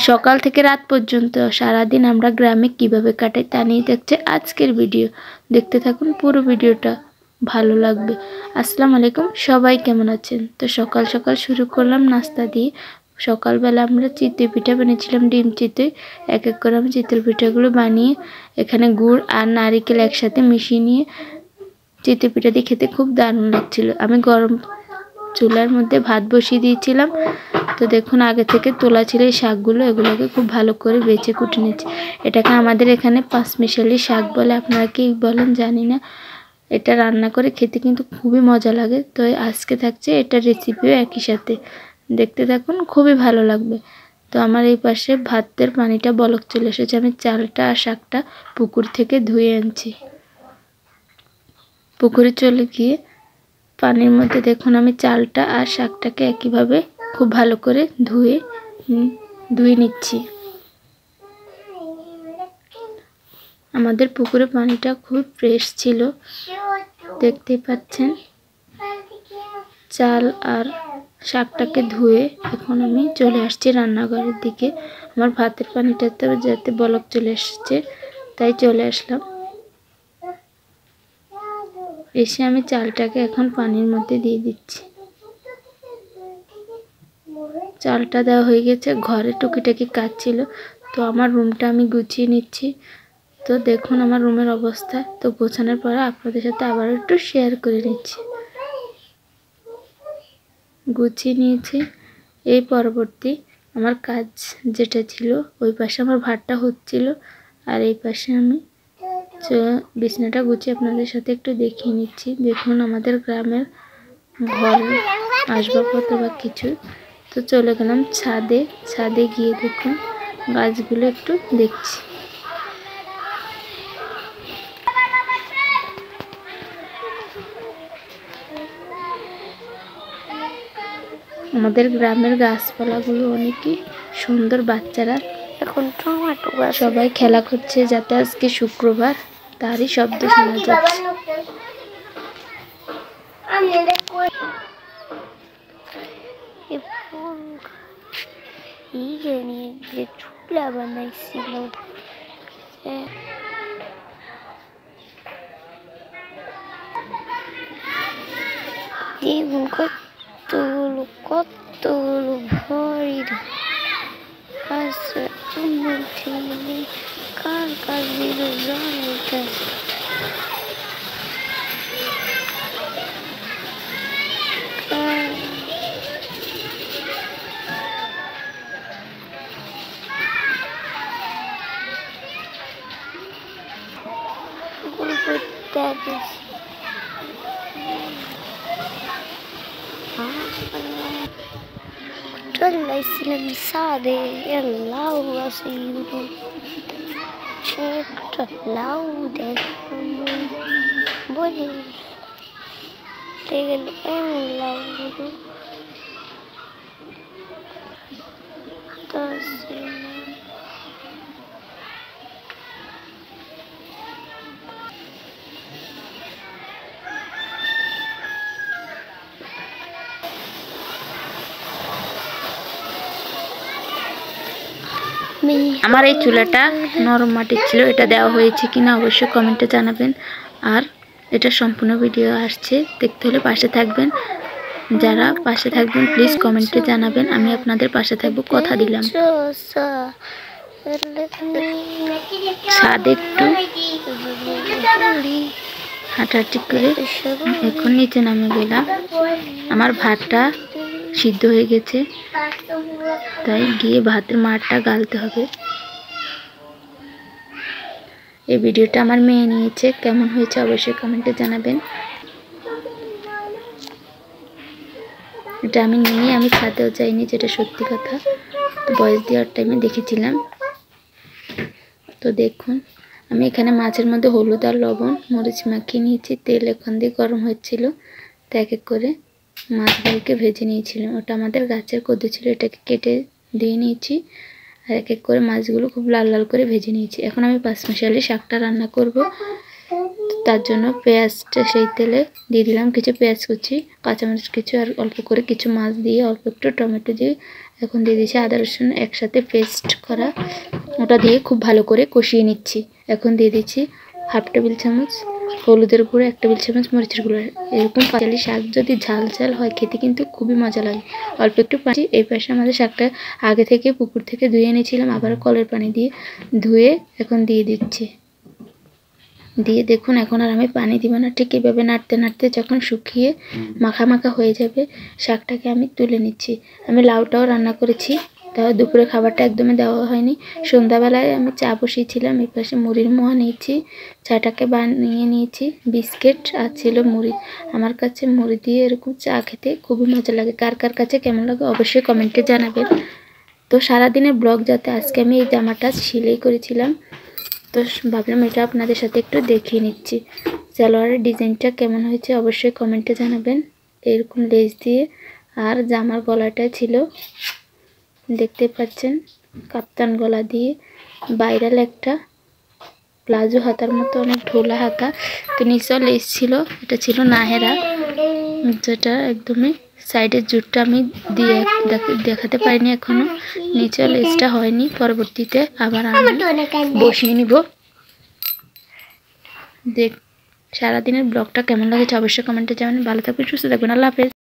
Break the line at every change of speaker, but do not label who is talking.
সকাল থেকে রাত পর্যন্ত সারাদিন আমরা গ্রামে কিভাবে কাটাই তা নিয়ে দেখছে আজকের ভিডিও। দেখতে থাকুন পুরো ভিডিওটা, ভালো লাগবে। আসসালামু আলাইকুম, সবাই কেমন আছেন? তো সকাল সকাল শুরু করলাম নাস্তা দিয়ে। সকালবেলা আমরা চিতই পিঠা বানিয়েছিলাম, ডিম চিতই। এক এক করে আমি চিতই পিঠাগুলো বানিয়ে এখানে গুড় আর নারকেল একসাথে মিশিয়ে নিয়ে চিতই পিঠা দিয়ে খেতে খুব দারুণ লাগছিল। আমি গরম চুলার মধ্যে ভাত বসিয়ে দিয়েছিলাম। তো দেখুন আগে থেকে তোলা ছিল এই শাকগুলো, এগুলোকে খুব ভালো করে বেছে কুটে নিচ্ছি। এটাকে আমাদের এখানে পাঁচমিশালি শাক বলে, আপনারা কি বলেন জানি না। এটা রান্না করে খেতে কিন্তু খুবই মজা লাগে। তো আজকে থাকছে এটা রেসিপিও একই সাথে, দেখতে থাকুন, খুবই ভালো লাগবে। তো আমার এই পাশে ভাতের পানিটা বলক চলে এসেছে। আমি চালটা আর শাকটা পুকুর থেকে ধুয়ে আনছি। পুকুরে চলে গিয়ে পানির মধ্যে দেখুন আমি চালটা আর শাকটাকে একইভাবে খুব ভালো করে ধুয়ে নিচ্ছি। আমাদের পুকুরে পানিটা খুব ফ্রেশ ছিল, দেখতে পাচ্ছেন। চাল আর শাকটাকে ধুয়ে এখন আমি চলে আসছি রান্নাঘরের দিকে। আমার ভাতের পানিটাতে যাতে বলক চলে এসেছে তাই চলে আসলাম। এসে আমি চালটাকে এখন পানির মধ্যে দিয়ে দিচ্ছি। চালটা দেওয়া হয়ে গেছে। ঘরে টুকিটাকি কাজ ছিল, তো আমার রুমটা আমি গুছিয়ে নিচ্ছি। তো দেখুন আমার রুমের অবস্থা। তো গোছানোর পরে আপনাদের সাথে আবার একটু শেয়ার করে নিচ্ছি। গুছিয়ে নিয়েছি। এই পরবর্তী আমার কাজ যেটা ছিল, ওই পাশে আমার ভাতটা হচ্ছিল আর এই পাশে আমি বিছানাটা গুছিয়ে আপনাদের সাথে একটু দেখিয়ে নিচ্ছি। দেখুন আমাদের গ্রামের ঘরের আসবাবপত্র বা কিছু। তো চলে গেলাম ছাদে। ছাদে গিয়ে দেখুন গাছগুলো একটু দেখছি। আমাদের গ্রামের গাছপালাগুলো অনেকই সুন্দর। বাচ্চারা এখন সবাই খেলা করছে, যাতে আজকে শুক্রবার তারই শব্দ শোনা যাচ্ছে। চুলা বানাইছিল কতগুলো ভরির কাছে কার কাছে জলের কাছে طلعت مساعدة يلا وصيروا لوده بولي تيجي لوده আমার এই চুলাটা নরম মাটির ছিল, এটা দেওয়া হয়েছে কিনা অবশ্যই কমেন্টে জানাবেন। আর এটা সম্পূর্ণ ভিডিও আসছে, দেখতে হলে পাশে থাকবেন। যারা পাশে থাকবেন প্লিজ কমেন্টে জানাবেন, আমি আপনাদের পাশে থাকবো, কথা দিলাম। ছাদে একটু হাঁটাহাঁটি করে এখন নিচে নামে গেলাম। আমার ভাতটা সিদ্ধ হয়ে গেছে, তাই গিয়ে ভাতের মাড়টা গালতে হবে। এই ভিডিওটা আমার মেয়ে নিয়েছে, কেমন হয়েছে অবশ্যই কমেন্টে জানাবেন। এটা আমি নিয়ে আমি ছাদেও যাইনি, যেটা সত্যি কথা। তো বয়স দেওয়ার টাইমে দেখেছিলাম। তো দেখুন আমি এখানে মাছের মধ্যে হলুদ আর লবণ মরিচ মাখিয়ে নিয়েছি। তেল এখান দিয়ে গরম হচ্ছিল, তো এক এক করে মাছগুলোকে ভেজে নিয়েছিলাম। ওটা আমাদের গাছের কদু ছিল, এটাকে কেটে দিয়ে নিয়েছি। আর এক এক করে মাছগুলো খুব লাল লাল করে ভেজে নিয়েছি। এখন আমি পাঁচমিশালি শাকটা রান্না করব। তার জন্য পেঁয়াজটা সেই তেলে দিয়ে দিলাম কিছু পেঁয়াজ কুচি, কাঁচামরিচ কিছু, আর অল্প করে কিছু মাছ দিয়ে অল্প একটু টমেটো দিয়ে এখন দিয়ে দিচ্ছি আদা রসুন একসাথে পেস্ট করা, ওটা দিয়ে খুব ভালো করে কষিয়ে নিচ্ছি। এখন দিয়ে দিচ্ছি 1/2 টেবিল চামচ হলুদের গুঁড়ো, 1 টেবিল চামচ মরিচের গুঁড়ো। এরকম পাঁচালি শাক যদি ঝাল ঝাল হয় খেতে কিন্তু খুবই মজা লাগে। অল্প একটু পানি। এই পাশে আমাদের শাকটা আগে থেকে পুকুর থেকে ধুয়ে এনেছিলাম, আবার কলের পানি দিয়ে ধুয়ে এখন দিয়ে দিচ্ছি। দিয়ে দেখুন এখন আর আমি পানি দিব না, ঠিক এভাবে নাড়তে নাড়তে যখন শুকিয়ে মাখা মাখা হয়ে যাবে শাকটাকে আমি তুলে নিচ্ছি। আমি লাউটাও রান্না করেছি, তাও দুপুরে খাবারটা একদমই দেওয়া হয়নি। সন্ধ্যাবেলায় আমি চা বসিয়েছিলাম, এই পাশে মুড়ির মোয়া নিয়েছি, চাটাকে বানিয়ে নিয়েছি, বিস্কিট আর ছিল মুড়ি। আমার কাছে মুড়ি দিয়ে এরকম চা খেতে খুবই মজা লাগে। কার কার কাছে কেমন লাগে অবশ্যই কমেন্টে জানাবেন। তো সারাদিনের ব্লগ যাতে আজকে আমি এই জামাটা সেলাই করেছিলাম, তো ভাবলাম এটা আপনাদের সাথে একটু দেখিয়ে নিচ্ছি। সালোয়ারের ডিজাইনটা কেমন হয়েছে অবশ্যই কমেন্টে জানাবেন। এরকম লেস দিয়ে আর জামার গলাটা ছিল দেখতে পাচ্ছেন কাপ্তান গলা দিয়ে, বাইরাল একটা প্লাজো হাতার মতো অনেক ঢোলা হাতা। তো নিচেও লেস ছিল, এটা ছিল নাহেরা, যেটা একদমই সাইডের জুটটা আমি দিয়ে দেখাতে পারিনি এখনো। নিচেও লেসটা হয়নি, পরবর্তীতে আবার আমি বসিয়ে নিব। সারাদিনের ব্লগটা কেমন লাগেছে অবশ্যই কমেন্টে জানাবেন। ভালো থাকবেন, সুস্থ থাকবেন, আল্লাহ হাফেজ।